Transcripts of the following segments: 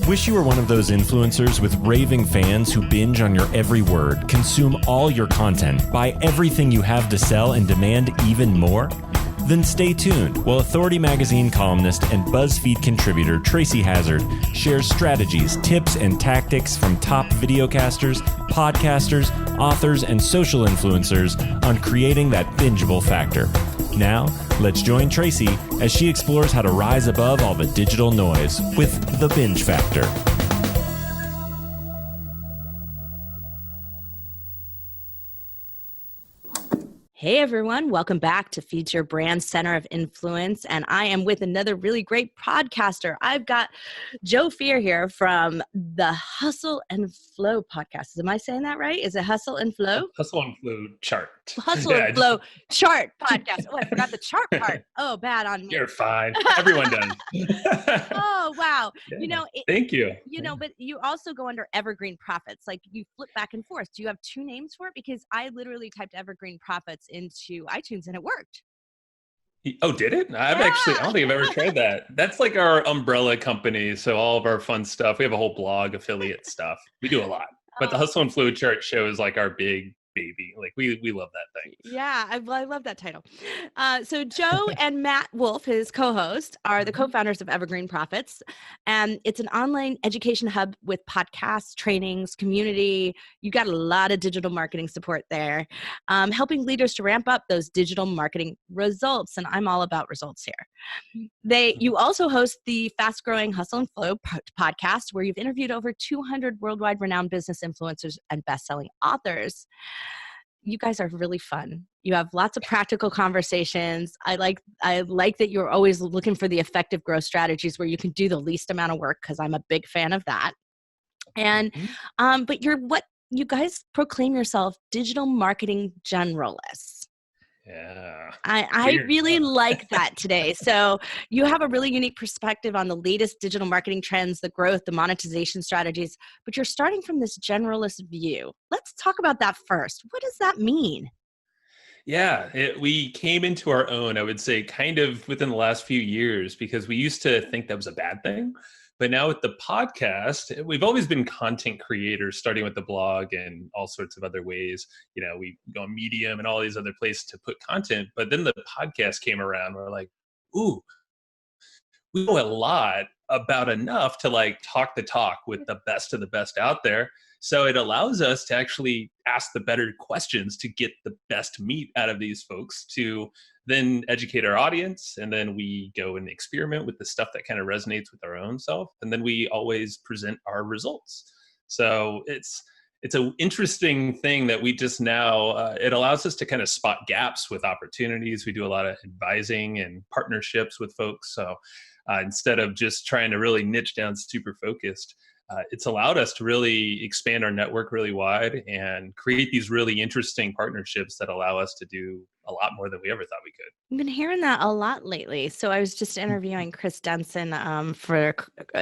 Wish you were one of those influencers with raving fans who binge on your every word, consume all your content, buy everything you have to sell, and demand even more? Then stay tuned while Authority Magazine columnist and BuzzFeed contributor Tracy Hazard shares strategies, tips, and tactics from top videocasters, podcasters, authors, and social influencers on creating that bingeable factor. Now, let's join Tracy as she explores how to rise above all the digital noise with the binge factor. Hey everyone, welcome back to Feed Your Brand Center of Influence. And I am with another really great podcaster. I've got Joe Fier here from the Hustle and Flow podcast. Am I saying that right? Is it Hustle and Flow? Hustle and Flowchart. Hustle and Flowchart podcast. Oh, I forgot the chart part. Oh, bad on me. You're fine. Everyone does. Oh, wow. Yeah. Thank you. But you also go under Evergreen Profits. Like you flip back and forth. Do you have two names for it? Because I literally typed Evergreen Profits into iTunes and it worked. Oh, did it? I don't think I've ever tried that. That's like our umbrella company. So all of our fun stuff, we have a whole blog, affiliate stuff. We do a lot. But the Hustle and Flowchart show is like our big baby. Like we love that thing. Yeah, I love that title. So Joe and Matt Wolf, his co-host, are the co-founders of Evergreen Profits. And it's an online education hub with podcasts, trainings, community. You got a lot of digital marketing support there, helping leaders to ramp up those digital marketing results. And I'm all about results here. You also host the fast-growing Hustle and Flow podcast, where you've interviewed over 200 worldwide renowned business influencers and best-selling authors. You guys are really fun. You have lots of practical conversations. I like that you're always looking for the effective growth strategies where you can do the least amount of work, because I'm a big fan of that. And but you guys proclaim yourself digital marketing generalists. Yeah. I really like that today. So you have a really unique perspective on the latest digital marketing trends, the growth, the monetization strategies, but you're starting from this generalist view. Let's talk about that first. What does that mean? Yeah, we came into our own, I would say, kind of within the last few years, because we used to think that was a bad thing. But now with the podcast, we've always been content creators, starting with the blog and all sorts of other ways. We go on Medium and all these other places to put content. But then the podcast came around. We're like, ooh, we know a lot about enough to like talk the talk with the best of the best out there. So it allows us to actually ask the better questions to get the best meat out of these folks, to then educate our audience. And then we go and experiment with the stuff that kind of resonates with our own self. And then we always present our results. So it's an interesting thing that we just now, it allows us to kind of spot gaps with opportunities. We do a lot of advising and partnerships with folks. So instead of just trying to really niche down super focused, it's allowed us to really expand our network really wide and create these really interesting partnerships that allow us to do a lot more than we ever thought we could. I've been hearing that a lot lately. So I was just interviewing Chris Denson for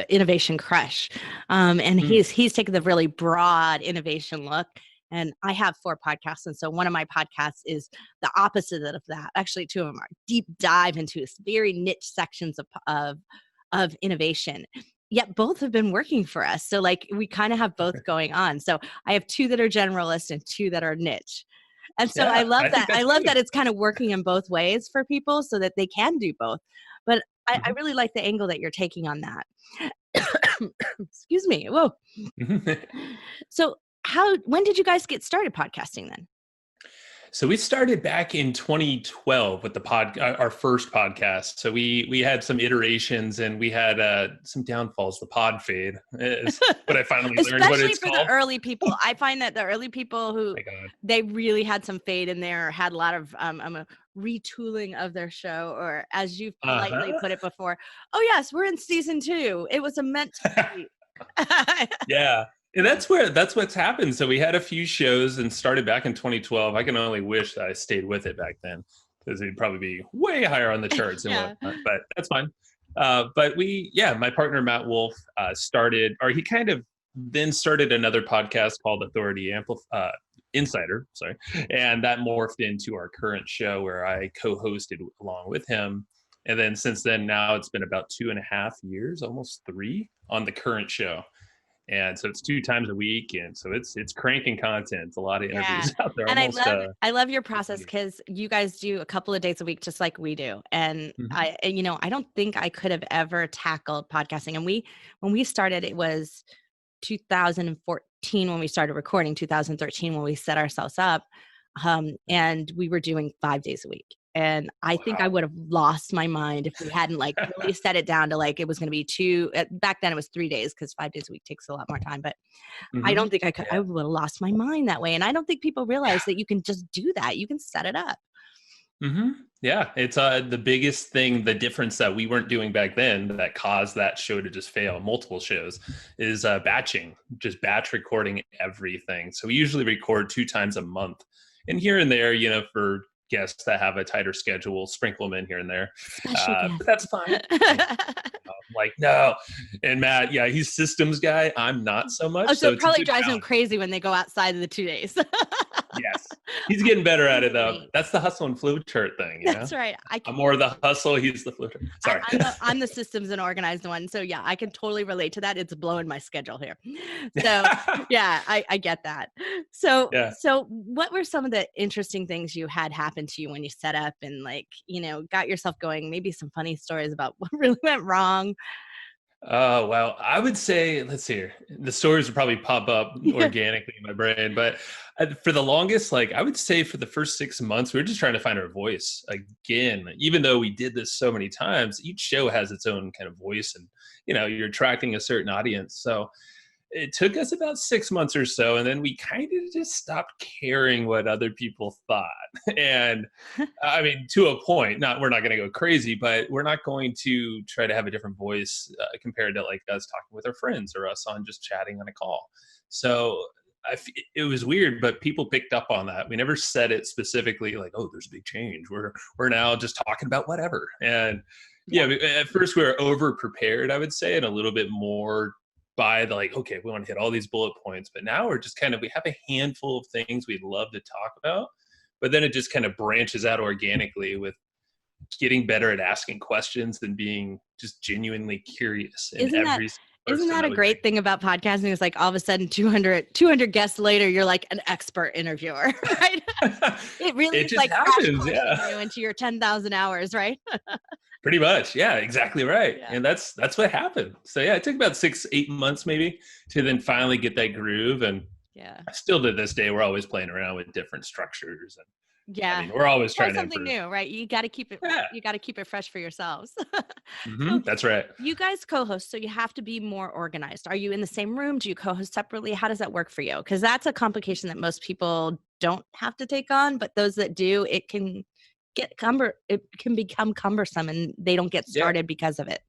Innovation Crush. And he's taken the really broad innovation look. And I have 4 podcasts. And so one of my podcasts is the opposite of that. Actually, 2 of them are deep dive into very niche sections of innovation. Yet both have been working for us. So like we kind of have both going on. So I have 2 that are generalist and 2 that are niche. And so I love that. I love that it's kind of working in both ways for people so that they can do both. But I really like the angle that you're taking on that. Excuse me. Whoa. So when did you guys get started podcasting then? So we started back in 2012 with our first podcast. So we had some iterations and we had some downfalls. The pod fade is what I finally learned what it's called. Especially for the early people. I find that the early people who they really had some fade in there, or had a lot of retooling of their show, or as you've politely put it before, oh yes, we're in season 2. It was a meant to be. Yeah. And that's what's happened. So we had a few shows and started back in 2012. I can only wish that I stayed with it back then, because it'd probably be way higher on the charts and whatnot, but that's fine. But my partner, Matt Wolf, he kind of then started another podcast called Authority Insider, and that morphed into our current show where I co-hosted along with him. And then since then, now it's been about 2.5 years, almost 3 on the current show. And so it's 2 times a week. And so it's cranking content. It's a lot of interviews out there. And Almost, I love your process because you guys do a couple of days a week, just like we do. And I don't think I could have ever tackled podcasting. And when we started, it was 2014 when we started recording, 2013 when we set ourselves up. And we were doing 5 days a week. And I think I would have lost my mind if we hadn't like really set it down to like, it was going to be 2, back then it was 3 days because 5 days a week takes a lot more time, but I don't think I could, I would have lost my mind that way. And I don't think people realize that you can just do that. You can set it up. Yeah, it's the biggest thing, the difference that we weren't doing back then that caused that show to just fail, multiple shows, is batching, just batch recording everything. So we usually record 2 times a month. And here and there, for guests that have a tighter schedule, sprinkle them in here and there. But that's fine. Like, no. And Matt, he's systems guy. I'm not so much. Oh, so it probably drives him crazy when they go outside of the 2 days. Yes. He's getting better at it, though. That's the hustle and flowchart thing. That's right. I'm more the hustle. He's the flowchart. Sorry. I'm the systems and organized one. So I can totally relate to that. It's blowing my schedule here. So I get that. So what were some of the interesting things you had happen to you when you set up and got yourself going? Maybe some funny stories about what really went wrong. Oh, well, I would say, let's see here. The stories would probably pop up organically in my brain. But for the longest, I would say for the first 6 months, we were just trying to find our voice again. Even though we did this so many times, each show has its own kind of voice and, you're attracting a certain audience. So it took us about 6 months or so. And then we kind of just stopped caring what other people thought. And I mean, to a point, we're not going to go crazy, but we're not going to try to have a different voice compared to like us talking with our friends or us on just chatting on a call. So it was weird, but people picked up on that. We never said it specifically like, oh, there's a big change. We're now just talking about whatever. And at first we were over prepared, I would say, and a little bit more by okay, we want to hit all these bullet points, but now we're just we have a handful of things we'd love to talk about, but then it just kind of branches out organically with getting better at asking questions and being just genuinely curious. Isn't that a great thing about podcasting? It's like all of a sudden 200 guests later, you're like an expert interviewer, right? It really is like happens, you into your 10,000 hours, right? Pretty much. Yeah, exactly right. Yeah. And that's what happened. So it took about 6-8 months maybe to then finally get that groove. And still to this day, we're always playing around with different structures. And I mean, we're always trying to something new, right? You got to keep it. You got to keep it fresh for yourselves. That's right. You guys co-host, so you have to be more organized. Are you in the same room? Do you co-host separately? How does that work for you? Because that's a complication that most people don't have to take on, but those that do, it can become cumbersome, and they don't get started because of it.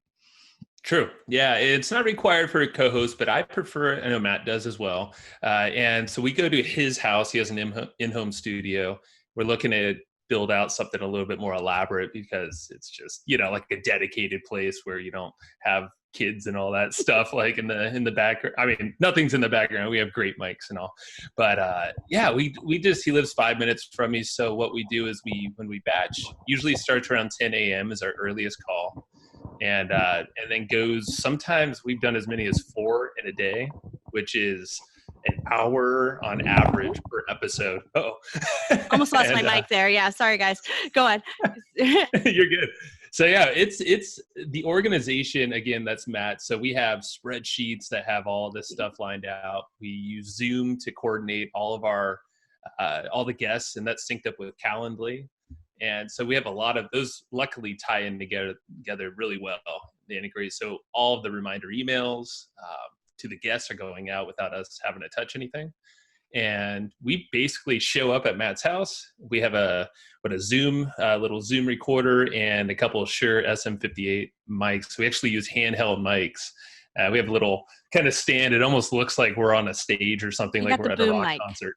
True. Yeah, it's not required for a co-host, but I prefer, I know Matt does as well. And so we go to his house. He has an in-home studio. We're looking to build out something a little bit more elaborate because it's just, like a dedicated place where you don't have kids and all that stuff like in the background. I mean, nothing's in the background. We have great mics and all, but he lives 5 minutes from me. So what we do is when we batch, usually starts around 10 a.m. is our earliest call, and then goes, sometimes we've done as many as 4 in a day, which is an hour on average per episode. Almost lost my mic there. Yeah, sorry guys, go on. You're good. So it's the organization, again, that's Matt. So we have spreadsheets that have all this stuff lined out. We use Zoom to coordinate all of our all the guests, and that's synced up with Calendly. And so we have a lot of those luckily tie in together really well. They integrate. So all of the reminder emails to the guests are going out without us having to touch anything. And we basically show up at Matt's house. We have a little Zoom recorder and a couple of Shure SM58 mics. We actually use handheld mics. We have a little kind of stand. It almost looks like we're on a stage or something, like we're at a rock concert.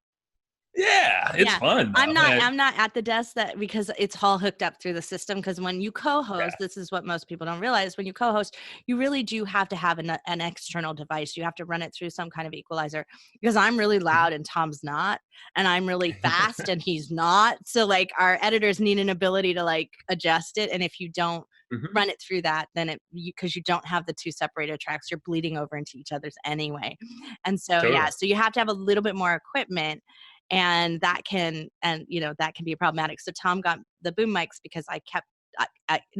Yeah, it's Yeah. fun I'm though. not at the desk because it's all hooked up through the system. Because when you co-host, Yeah. this is what most people don't realize. When you co-host, you really do have to have an external device. You have to run it through some kind of equalizer, because I'm really loud and Tom's not, and I'm really fast and he's not. So like our editors need an ability to like adjust it. And if you don't Mhm. run it through that, then because you don't have the two separated tracks, you're bleeding over into each other's anyway. And so, yeah, Totally. so you have to have a little bit more equipment, and that can that can be problematic. So Tom got the boom mics because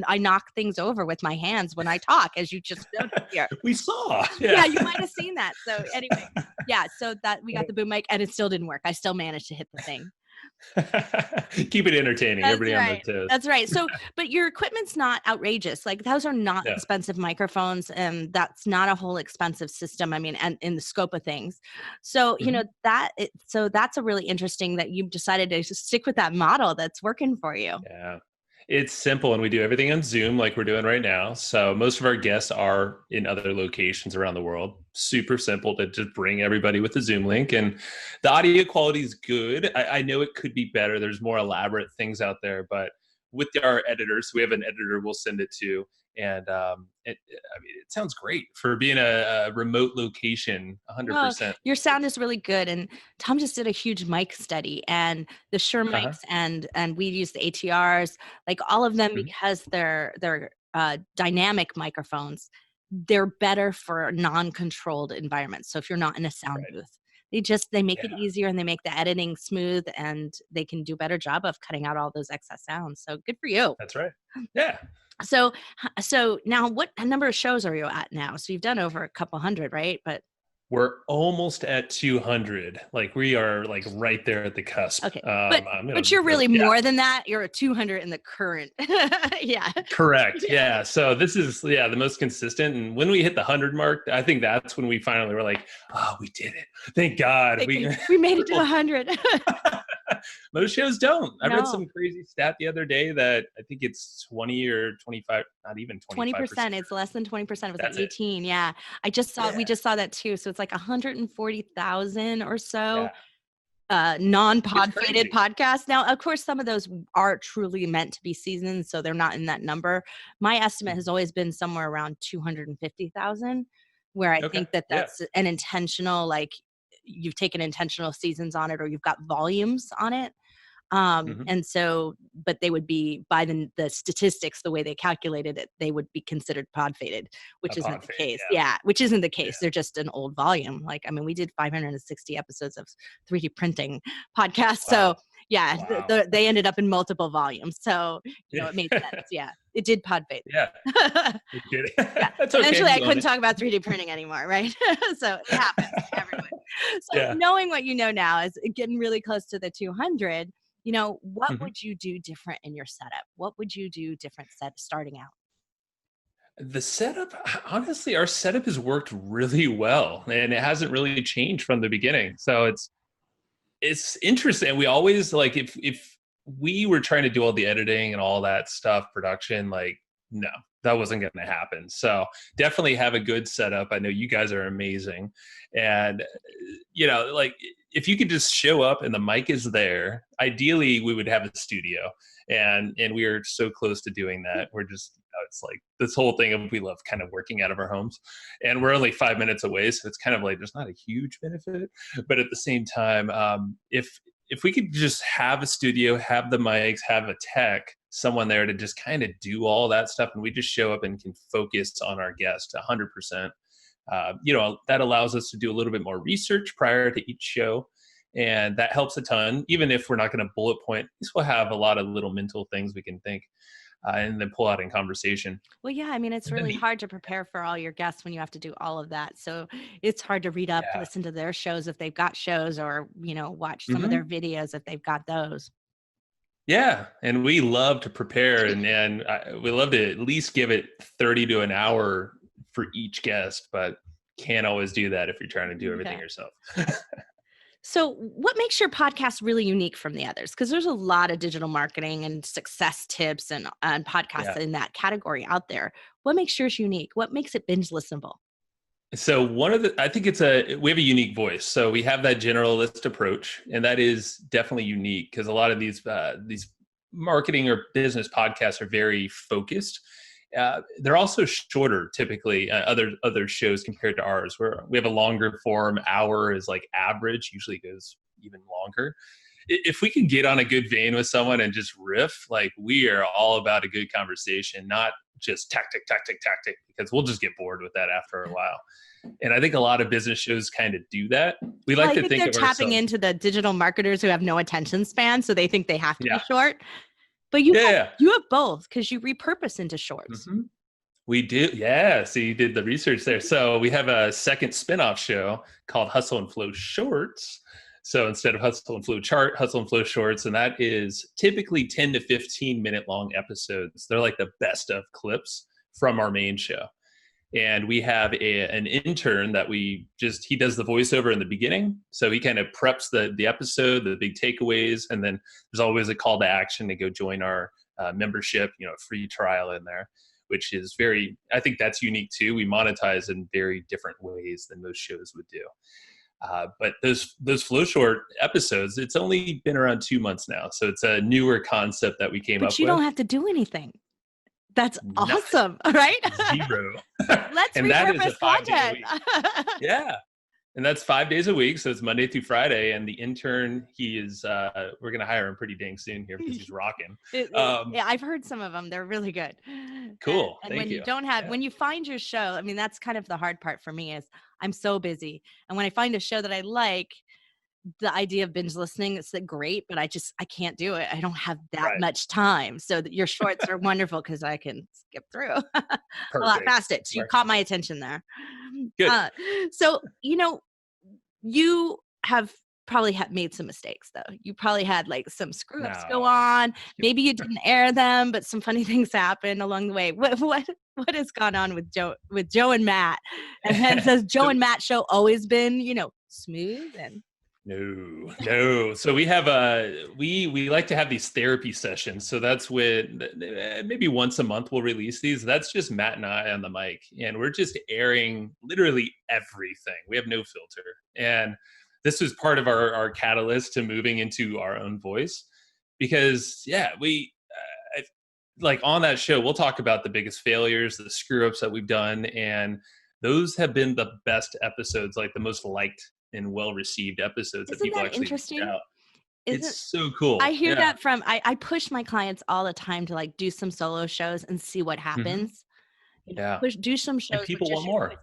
I knock things over with my hands when I talk, as you just noticed here. We saw. Yeah, Yeah. you might have seen that. So anyway, yeah, so that we got the boom mic and it still didn't work. I still managed to hit the thing. Keep it entertaining. That's Everybody on their right. toes. That's right. So, but your equipment's not outrageous. Like those are not Yeah. expensive microphones, and that's not a whole expensive system. I mean, and in the scope of things. So, Mhm. so that's a really interesting that you've decided to just stick with that model that's working for you. Yeah. It's simple, and we do everything on Zoom like we're doing right now. So most of our guests are in other locations around the world. Super simple to just bring everybody with the Zoom link. And the audio quality is good. I know it could be better. There's more elaborate things out there, but with our editors, we have an editor we'll send it to. And I mean, it sounds great for being a remote location, Well, 100%. your sound is really good, and Tom just did a huge mic study, and the Shure Uh-huh. mics, and we use the ATRs, like all of them, Mhm. because they're dynamic microphones. They're better for non-controlled environments. So if you're not in a sound Right. booth, they make it Yeah, easier, and they make the editing smooth, and they can do a better job of cutting out all those excess sounds. So good for you. that's right. Yeah. So now, what number of shows are you at now? So you've done over a couple hundred, right? But We're almost at 200. Like we are like right there at the cusp. okay, but I'm gonna, but you're really yeah, more than that. You're at 200 in the current. Yeah. correct. Yeah. Yeah. So this is the most consistent. And when we hit the 100 mark, I think that's when we finally were like, oh, we did it. Thank God. Thinking, we made it to 100. Most shows don't. I read No, some crazy stat the other day that I think it's 20 or 25, not even 25%. 20%. It's less than 20%. It was like That's it. 18. Yeah. We Yeah. just saw that too. So it's like 140,000 or so Yeah. It's non-pod fated crazy. podcasts. Now, of course, some of those are truly meant to be seasoned, so they're not in that number. My estimate has always been somewhere around 250,000, where I Okay. think that Yeah. that's an intentional, like you've taken intentional seasons on it, or you've got volumes on it. Hmm. And so, but they would be, by the statistics, the way they calculated it, they would be considered pod faded, A which isn't pod the fade. case. Yeah. Yeah, which isn't the case. Yeah. They're just an old volume. Like, I mean, we did 560 episodes of 3D printing podcasts. So Wow. yeah, Wow. they ended up in multiple volumes. So, Yeah. it made sense. Yeah, it did pod fade. Yeah. You're kidding. Yeah. That's okay. Eventually I You own couldn't it. talk about 3D printing anymore, right? So it happens to everyone. So Yeah. knowing what you know now is getting really close to the 200. What Mhm. would you do different in your setup? What would you do different starting out? The setup, honestly, our setup has worked really well, and it hasn't really changed from the beginning. So it's interesting. We always like if we were trying to do all the editing and all that stuff, production, like no, that wasn't going to happen. So definitely have a good setup. I know you guys are amazing, and like if you could just show up and the mic is there, ideally we would have a studio, and we are so close to doing that. We're just it's like this whole thing of we love kind of working out of our homes, and we're only 5 minutes away, so it's kind of like there's not a huge benefit, but at the same time, if we could just have a studio, have the mics, have a tech, someone there to just kind of do all that stuff, and we just show up and can focus on our guest 100%. That allows us to do a little bit more research prior to each show, and that helps a ton. Even if we're not going to bullet point, at least we'll have a lot of little mental things we can think and then pull out in conversation. Well, yeah, I mean, it's And then really hard to prepare for all your guests when you have to do all of that. So it's hard to read up, yeah. listen to their shows if they've got shows, or, watch some of Hmm. their videos if they've got those. Yeah, and we love to prepare, and we love to at least give it 30 to an hour for each guest, but can't always do that if you're trying to do everything Okay. yourself. So, what makes your podcast really unique from the others? Because there's a lot of digital marketing and success tips and podcasts Yeah. in that category out there. What makes yours unique? What makes it binge listenable? So I think we have a unique voice. So we have that generalist approach, and that is definitely unique because a lot of these marketing or business podcasts are very focused. They're also shorter, typically, other shows compared to ours, where we have a longer form. Hour is like average, usually goes even longer. If we can get on a good vein with someone and just riff, like we are all about a good conversation, not just tactic, because we'll just get bored with that after a while. And I think a lot of business shows kind of do that. We like to think they're of tapping ourselves. into the digital marketers who have no attention span, so they think they have to be Yeah. short. But you Yeah. have both because you repurpose into shorts. Mhm. We do. Yeah. So you did the research there. So we have a second spinoff show called Hustle and Flow Shorts. So instead of Hustle and Flowchart, Hustle and Flow Shorts, and that is typically 10 to 15 minute long episodes. They're like the best of clips from our main show. And we have an intern that he does the voiceover in the beginning. So he kind of preps the episode, the big takeaways, and then there's always a call to action to go join our membership, free trial in there, which is I think that's unique too. We monetize in very different ways than most shows would do. But those Flow Short episodes, it's only been around 2 months now. So it's a newer concept that we came up with. But you don't have to do anything. That's awesome, right? Zero. Let's and that is repurpose content. Yeah. And that's 5 days a week. So it's Monday through Friday. And the intern, we're going to hire him pretty dang soon here because he's rocking. Yeah, I've heard some of them. They're really good. Cool. And when you don't have, when you find your show, I mean, that's kind of the hard part for me is I'm so busy. And when I find a show that I like, the idea of binge listening is great, but I can't do it. I don't have that much time. So your shorts are wonderful because I can skip through a lot faster. So you caught my attention there. Good. So, you have probably made some mistakes though. You probably had like some screw ups go on. Maybe you didn't air them, but some funny things happened along the way. What has gone on with Joe and Matt? And then has Joe and Matt show always been, smooth and No. So we have we like to have these therapy sessions. So that's when maybe once a month we'll release these. That's just Matt and I on the mic, and we're just airing literally everything. We have no filter, and this was part of our catalyst to moving into our own voice, because we like on that show we'll talk about the biggest failures, the screw ups that we've done, and those have been the best episodes, like the most liked and well-received episodes that people actually reach out. It's so cool. I hear that from, I push my clients all the time to like do some solo shows and see what happens. Mm-hmm. Do some shows. And people want more.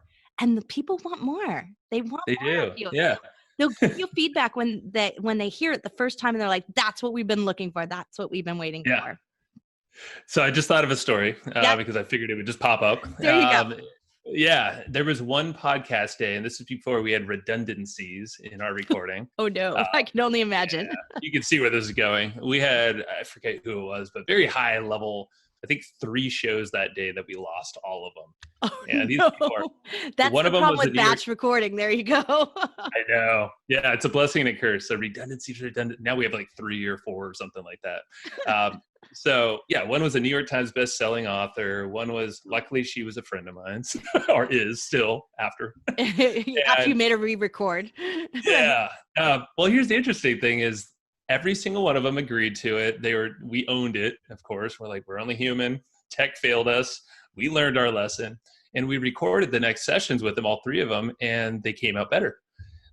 And the people want more. They want more. They do. Yeah. They'll give you feedback when they hear it the first time and they're like, that's what we've been looking for. That's what we've been waiting for. So I just thought of a story because I figured it would just pop up. There you go. Yeah, there was one podcast day, and this is before we had redundancies in our recording. Oh, no. I can only imagine. Yeah, you can see where this is going. We had, I forget who it was, but very high level, I think 3 shows that day that we lost all of them. Oh, yeah, these that's one the problem with batch recording. There you go. I know. Yeah, it's a blessing and a curse. So redundancies. Now we have like 3 or 4 or something like that. So yeah, one was a New York Times best-selling author. One was, luckily she was a friend of mine, or is still after. After you made a re-record. Yeah. Well, here's the interesting thing is every single one of them agreed to it. We owned it, of course. We're like, we're only human. Tech failed us. We learned our lesson. And we recorded the next sessions with them, all 3 of them, and they came out better.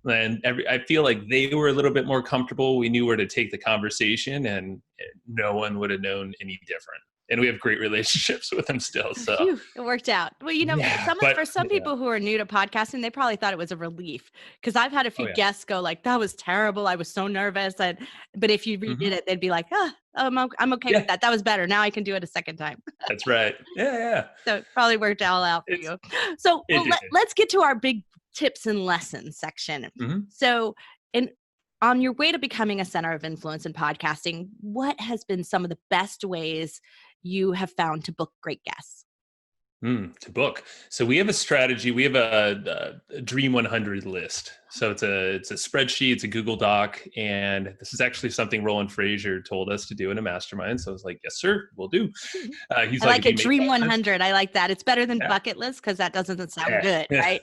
And I feel like they were a little bit more comfortable. We knew where to take the conversation, and no one would have known any different. And we have great relationships with them still. So Phew, it worked out. Well, for some people who are new to podcasting, they probably thought it was a relief, because I've had a few guests go like, that was terrible. I was so nervous. But if you redid it, they'd be like, I'm okay with that. That was better. Now I can do it a second time. That's right. Yeah. So it probably worked all out for you. So let's get to our big tips and lessons section. Mm-hmm. So on your way to becoming a center of influence in podcasting, what has been some of the best ways you have found to book great guests? To book. So we have a strategy. We have a Dream 100 list. So it's a spreadsheet. It's a Google Doc. And this is actually something Roland Frazier told us to do in a mastermind. So I was like, yes, sir, we'll do. He's like a Dream 100. I like that. It's better than bucket list, because that doesn't sound good, right?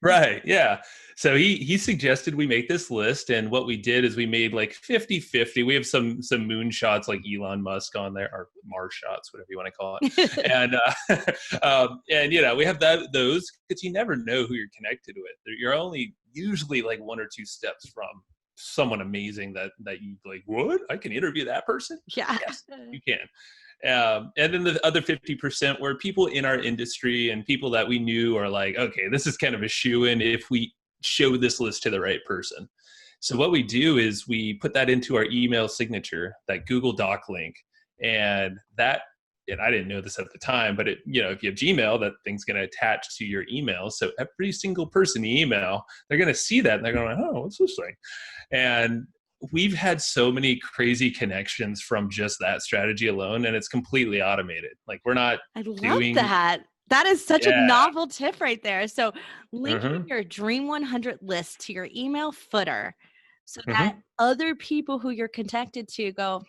Right. Yeah. So he suggested we make this list, and what we did is we made like 50-50. We have some moon shots like Elon Musk on there, or Mars shots, whatever you want to call it. And we have those because you never know who you're connected with. You're only usually like 1 or 2 steps from someone amazing that you like, what? I can interview that person? Yeah. Yes, you can. And then the other 50% were people in our industry and people that we knew are like, okay, this is kind of a shoo-in if we show this list to the right person. So what we do is we put that into our email signature, that Google Doc link, and I didn't know this at the time, but if you have Gmail, that thing's going to attach to your email. So every single person you email, they're going to see that and they're going, oh, what's this thing? And we've had so many crazy connections from just that strategy alone, and it's completely automated. Like we're not I love that. That is such a novel tip right there. So linking your Dream 100 list to your email footer so that other people who you're connected to go,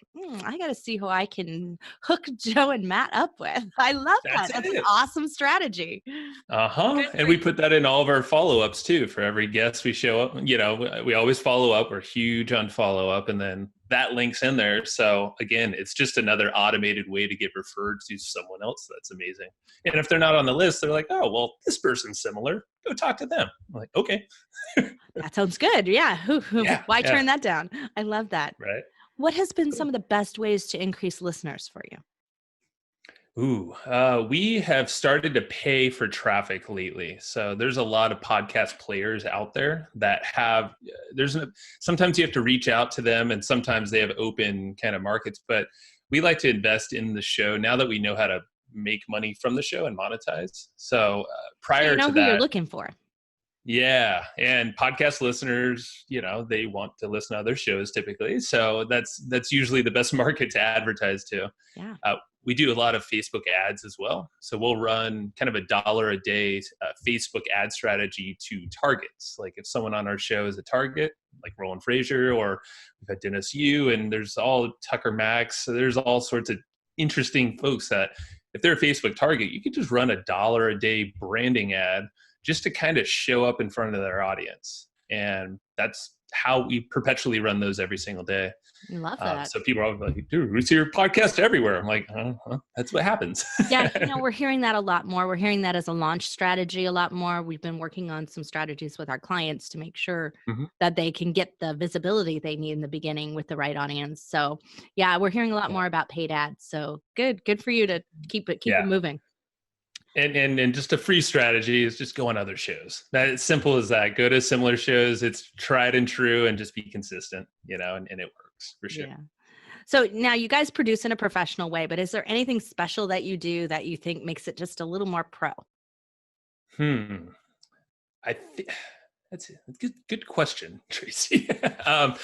I got to see who I can hook Joe and Matt up with. I love that. That's an awesome strategy. And we put that in all of our follow-ups too. For every guest we show up, we always follow up. We're huge on follow-up, and then that link's in there. So again, it's just another automated way to get referred to someone else. That's amazing. And if they're not on the list, they're like, oh, well, this person's similar. Go talk to them. I'm like, okay. That sounds good. Yeah. Why turn that down? I love that. Right. What has been some of the best ways to increase listeners for you? We have started to pay for traffic lately. So there's a lot of podcast players out there that have, sometimes you have to reach out to them, and sometimes they have open kind of markets, but we like to invest in the show now that we know how to make money from the show and monetize. So prior to who that, you're looking for. Yeah. And podcast listeners, they want to listen to other shows typically. So that's usually the best market to advertise to. Yeah. We do a lot of Facebook ads as well. So we'll run kind of $1 a day Facebook ad strategy to targets. Like if someone on our show is a target, like Roland Frazier, or we've had Dennis Yu, and there's all Tucker Max. So there's all sorts of interesting folks that if they're a Facebook target, you could just run $1 a day branding ad just to kind of show up in front of their audience. And that's how we perpetually run those every single day. I love that. So people are like, dude, we see your podcast everywhere. I'm like, that's what happens. Yeah, we're hearing that a lot more. We're hearing that as a launch strategy a lot more. We've been working on some strategies with our clients to make sure that they can get the visibility they need in the beginning with the right audience. So yeah, we're hearing a lot more about paid ads. So good for you to keep it moving. And just a free strategy is just go on other shows. That it's simple as that. Go to similar shows. It's tried and true, and just be consistent, and it works for sure. Yeah. So now you guys produce in a professional way, but is there anything special that you do that you think makes it just a little more pro? I think that's a good question, Tracy.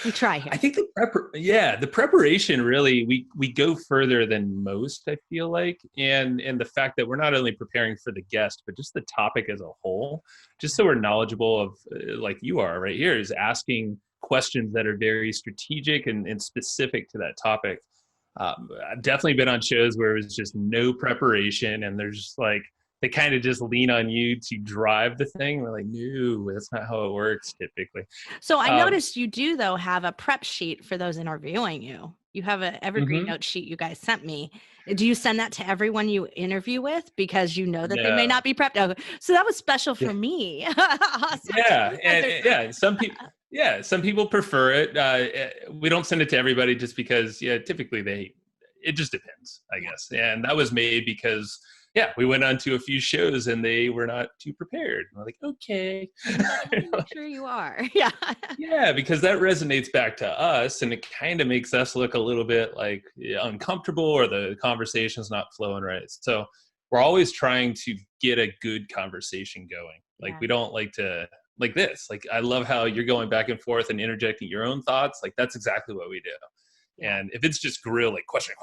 We try here. I think the preparation really, we go further than most, I feel like. And the fact that we're not only preparing for the guest, but just the topic as a whole, just so we're knowledgeable of, like you are right here, is asking questions that are very strategic and specific to that topic. I've definitely been on shows where it was just no preparation, and there's just like, they kind of just lean on you to drive the thing. We're like, no, that's not how it works typically. So I noticed you do, though, have a prep sheet for those interviewing you. You have an Evergreen note sheet you guys sent me. Do you send that to everyone you interview with because you know that they may not be prepped? Oh, so that was special for me. Awesome. Some people prefer it. We don't send it to everybody just because, typically it just depends, I guess. And that was made because we went on to a few shows and they were not too prepared. We're like, okay. I'm sure you are. Yeah. Yeah, because that resonates back to us, and it kind of makes us look a little bit like uncomfortable, or the conversation's not flowing right. So we're always trying to get a good conversation going. Like we don't like to, like this. Like I love how you're going back and forth and interjecting your own thoughts. Like that's exactly what we do. And if it's just grill, like question,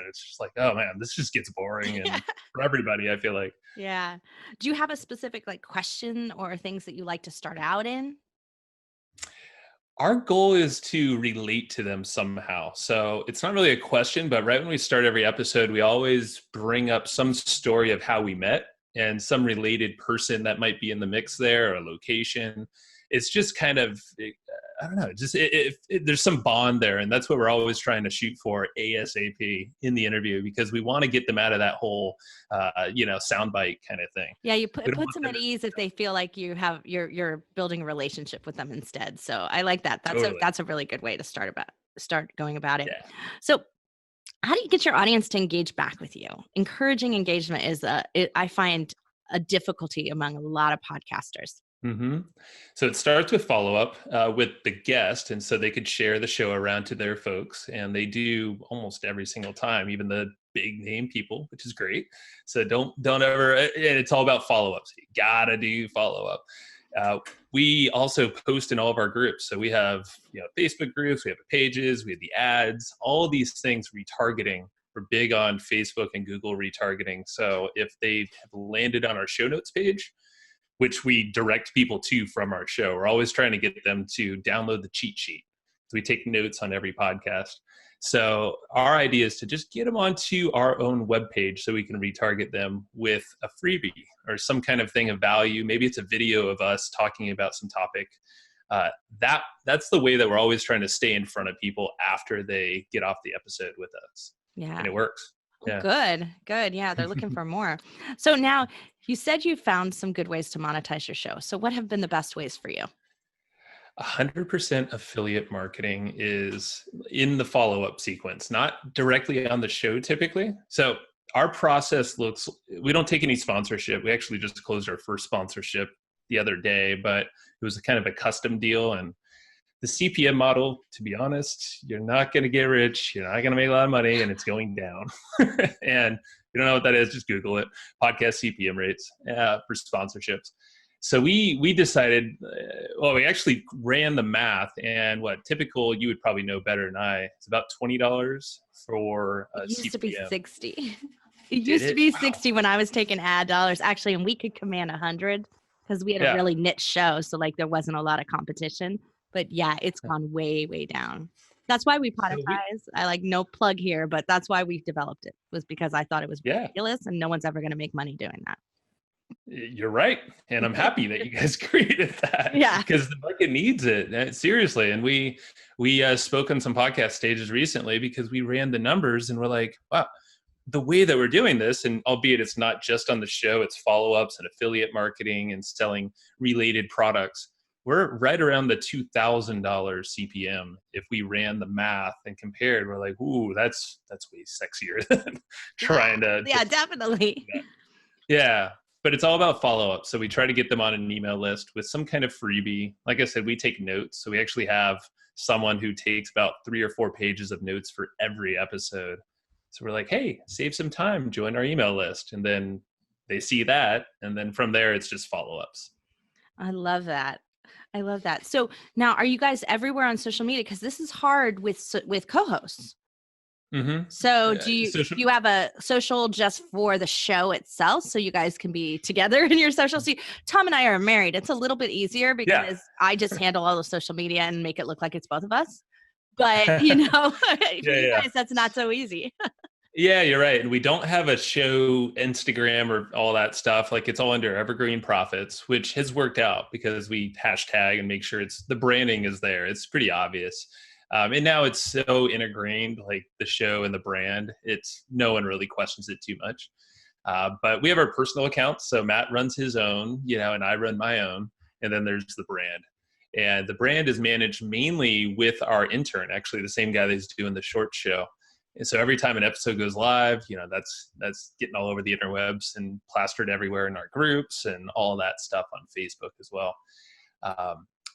it's just like, oh man, this just gets boring and for everybody, I feel like. Yeah. Do you have a specific question or things that you like to start out in? Our goal is to relate to them somehow. So it's not really a question, but right when we start every episode, we always bring up some story of how we met and some related person that might be in the mix there, or a location. It's just kind of, I don't know, just there's some bond there. And that's what we're always trying to shoot for ASAP in the interview, because we want to get them out of that whole, soundbite kind of thing. Yeah, it puts them at ease if they feel like you're building a relationship with them instead. So I like that. That's a really good way to start going about it. Yeah. So how do you get your audience to engage back with you? Encouraging engagement is I find a difficulty among a lot of podcasters. Mm-hmm. So it starts with follow-up with the guest, and so they could share the show around to their folks, and they do almost every single time, even the big name people, which is great. So don't ever, and it's all about follow-ups. You gotta do follow-up. We also post in all of our groups. So we have Facebook groups, we have pages, we have the ads, all of these things. Retargeting, we're big on Facebook and Google retargeting. So if they have landed on our show notes page, which we direct people to from our show, we're always trying to get them to download the cheat sheet. So we take notes on every podcast. So our idea is to just get them onto our own webpage so we can retarget them with a freebie or some kind of thing of value. Maybe it's a video of us talking about some topic. That's the way that we're always trying to stay in front of people after they get off the episode with us. Yeah. And it works. Yeah. Good. Yeah, they're looking for more. So now you said you found some good ways to monetize your show. So what have been the best ways for you? 100% affiliate marketing is in the follow-up sequence, not directly on the show typically. So our process we don't take any sponsorship. We actually just closed our first sponsorship the other day, but it was kind of a custom deal. And the CPM model, to be honest, you're not going to get rich. You're not going to make a lot of money, and it's going down. And if you don't know what that is, just Google it. Podcast CPM rates for sponsorships. So we decided, we actually ran the math, and typical, you would probably know better than I, it's about $20 for a CPM. It used to be 60. It used to be 60 when I was taking ad dollars, actually, and we could command 100 because we had a really niche show. So there wasn't a lot of competition. But yeah, it's gone way, way down. That's why we monetize. No plug here, but that's why we developed it, was because I thought it was ridiculous and no one's ever going to make money doing that. You're right. And I'm happy that you guys created that. Yeah. Because the market needs it. Seriously. And we spoke on some podcast stages recently because we ran the numbers and we're like, wow, the way that we're doing this, and albeit it's not just on the show, it's follow-ups and affiliate marketing and selling related products. We're right around the $2,000 CPM. If we ran the math and compared, we're like, ooh, that's way sexier than trying to. Yeah, definitely. Yeah. But it's all about follow-up. So we try to get them on an email list with some kind of freebie. Like I said, we take notes. So we actually have someone who takes about 3 or 4 pages of notes for every episode. So we're like, hey, save some time, join our email list. And then they see that. And then from there, it's just follow-ups. I love that. So now, are you guys everywhere on social media? Because this is hard with co-hosts. Mm-hmm. So do you have a social just for the show itself, so you guys can be together in your social? See, Tom and I are married. It's a little bit easier because I just handle all the social media and make it look like it's both of us. But for you guys, that's not so easy. Yeah, you're right. And we don't have a show Instagram or all that stuff. It's all under Evergreen Profits, which has worked out because we hashtag and make sure the branding is there. It's pretty obvious. And now it's so ingrained, the show and the brand, no one really questions it too much. But we have our personal accounts. So Matt runs his own, and I run my own. And then there's the brand. And the brand is managed mainly with our intern, actually the same guy that's doing the short show. And so every time an episode goes live, that's getting all over the interwebs and plastered everywhere in our groups and all that stuff on Facebook as well.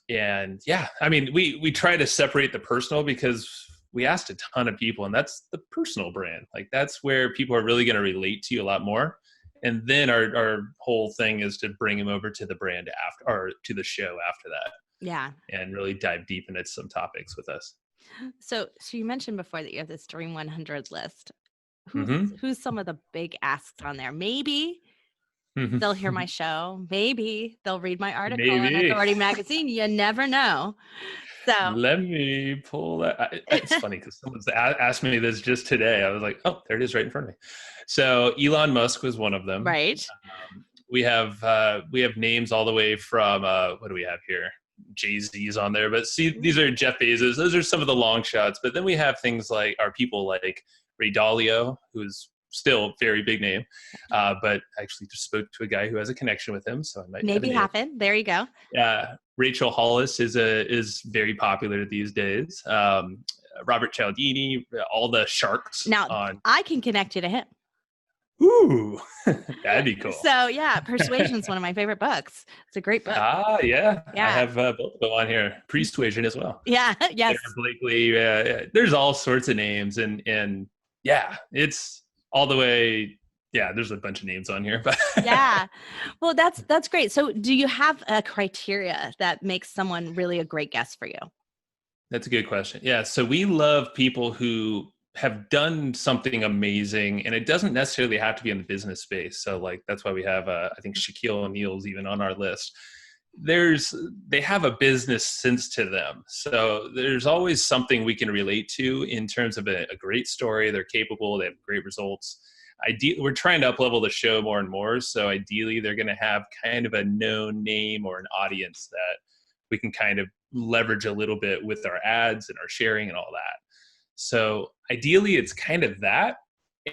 And yeah, I mean, we try to separate the personal because we asked a ton of people, and that's the personal brand. That's where people are really going to relate to you a lot more. And then our whole thing is to bring them over to the brand after, or to the show after that. Yeah. And really dive deep into some topics with us. So you mentioned before that you have this Dream 100 list. Who's some of the big asks on there? Maybe they'll hear my show. Maybe they'll read my article in Authority Magazine. You never know. So let me pull that. It's funny because someone's asked me this just today. I was like, oh, there it is right in front of me. So Elon Musk was one of them. Right. we have names all the way from what do we have here? Jay-Z's on there, but see, these are Jeff Bezos. Those are some of the long shots. But then we have things like our people like Ray Dalio, who's still a very big name, but I actually just spoke to a guy who has a connection with him, so I might maybe happen. There you go. Rachel Hollis is very popular these days. Robert Cialdini, all the sharks. Now I can connect you to him. Ooh, that'd be cool. So yeah, Persuasion is one of my favorite books. It's a great book. Yeah. I have both of them on here. Persuasion as well. Yeah, yes. Blakely. There's all sorts of names, and yeah, it's all the way. Yeah, there's a bunch of names on here, but yeah. Well, that's great. So, do you have a criteria that makes someone really a great guest for you? That's a good question. Yeah, so we love people who have done something amazing, and it doesn't necessarily have to be in the business space. So like, that's why we have, I think Shaquille O'Neal's even on our list. They have a business sense to them. So there's always something we can relate to in terms of a great story. They're capable, they have great results. We're trying to up-level the show more and more. So ideally they're going to have kind of a known name or an audience that we can kind of leverage a little bit with our ads and our sharing and all that. So ideally it's kind of that.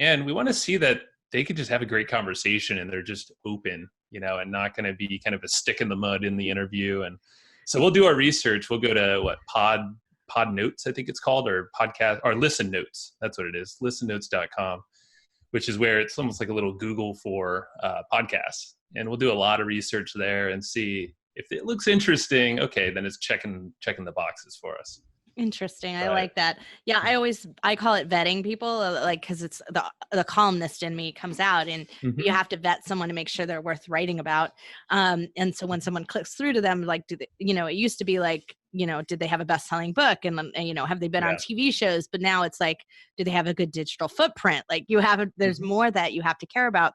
And we want to see that they could just have a great conversation and they're just open, and not going to be kind of a stick in the mud in the interview. And so we'll do our research. We'll go to Pod Notes, I think it's called, or podcast, or Listen Notes. That's what it is. listennotes.com, which is where it's almost like a little Google for podcasts. And we'll do a lot of research there and see if it looks interesting. Okay, then it's checking the boxes for us. Interesting. I like that. Yeah, I call it vetting people, like, because it's the columnist in me comes out, and you have to vet someone to make sure they're worth writing about. And so when someone clicks through to them, like, do they, it used to be like, did they have a best-selling book, and have they been on TV shows? But now it's like, do they have a good digital footprint? Like, there's more that you have to care about.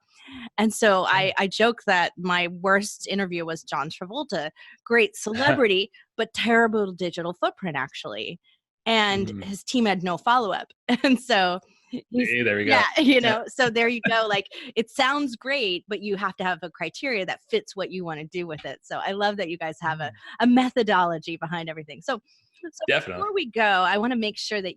And so I joke that my worst interview was John Travolta, great celebrity, but terrible digital footprint actually. And his team had no follow-up. And so hey, there we go. Yeah, so there you go. Like, it sounds great, but you have to have a criteria that fits what you want to do with it. So I love that you guys have a methodology behind everything. So definitely. Before we go, I want to make sure that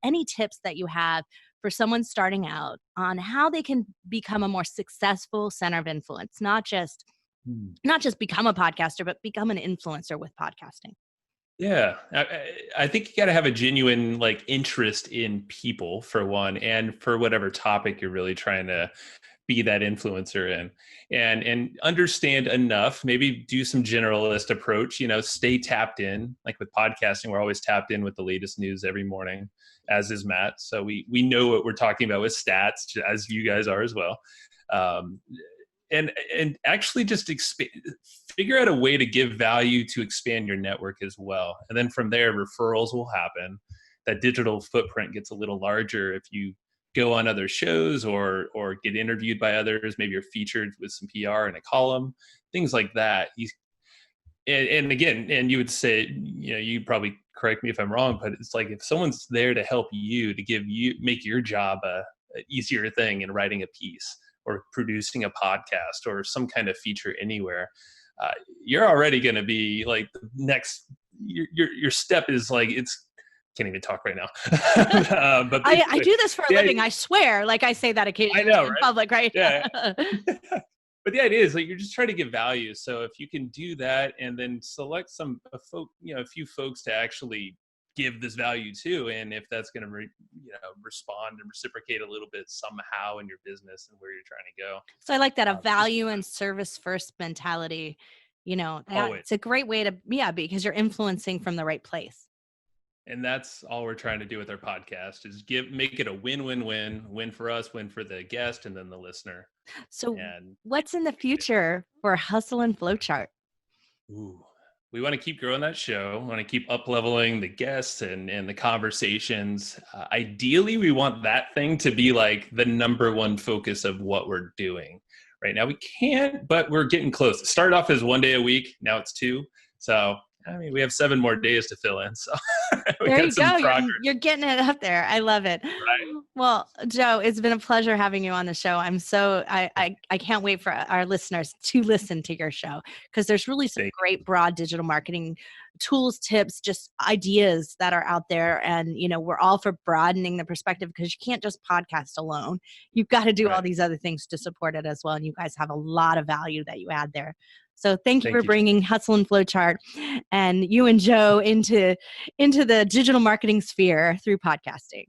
any tips that you have for someone starting out on how they can become a more successful center of influence, not just become a podcaster, but become an influencer with podcasting. Yeah, I think you got to have a genuine interest in people for one, and for whatever topic you're really trying to be that influencer in, and understand enough. Maybe do some generalist approach. Stay tapped in. Like with podcasting, we're always tapped in with the latest news every morning, as is Matt. So we know what we're talking about with stats, as you guys are as well. And actually just figure out a way to give value to expand your network as well. And then from there, referrals will happen. That digital footprint gets a little larger if you go on other shows or get interviewed by others. Maybe you're featured with some PR in a column, things like that. And again, and you would say, you'd probably correct me if I'm wrong, but it's like if someone's there to help you, to make your job an easier thing in writing a piece, or producing a podcast, or some kind of feature anywhere, you're already going to be like the next. Your step is like can't even talk right now. But I do this for a living. I swear, like I say that occasionally in public, right? Yeah. But the idea is you're just trying to give value. So if you can do that, and then select a few folks to actually give this value to, and if that's going to respond and reciprocate a little bit somehow in your business and where you're trying to go. So I like that, a value and service first mentality. It's a great way to because you're influencing from the right place. And that's all we're trying to do with our podcast is make it a win for us, win for the guest, and then the listener. So what's in the future for Hustle and Flowchart? Ooh. We want to keep growing that show. We want to keep up-leveling the guests and the conversations. Ideally, we want that thing to be like the number one focus of what we're doing. Right now we can't, but we're getting close. It started off as 1 day a week. Now it's 2. So I mean, we have 7 more days to fill in, so there you go. You're getting it up there. I love it. Right. Well, Joe, it's been a pleasure having you on the show. I can't wait for our listeners to listen to your show, because there's really some great broad digital marketing tools, tips, just ideas that are out there. And, we're all for broadening the perspective, because you can't just podcast alone. You've got to do all these other things to support it as well. And you guys have a lot of value that you add there. So thank you for bringing Hustle and Flowchart and you and Joe into the digital marketing sphere through podcasting.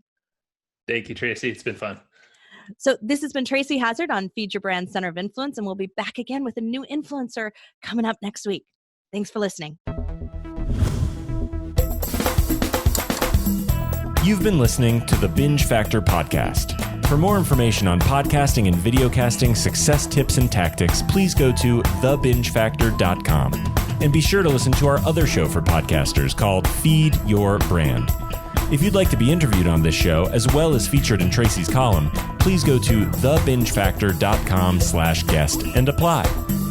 Thank you, Tracy. It's been fun. So this has been Tracy Hazard on Feed Your Brand Center of Influence, and we'll be back again with a new influencer coming up next week. Thanks for listening. You've been listening to the Binge Factor Podcast. For more information on podcasting and videocasting success tips and tactics, please go to thebingefactor.com. And be sure to listen to our other show for podcasters called Feed Your Brand. If you'd like to be interviewed on this show, as well as featured in Tracy's column, please go to thebingefactor.com/guest and apply.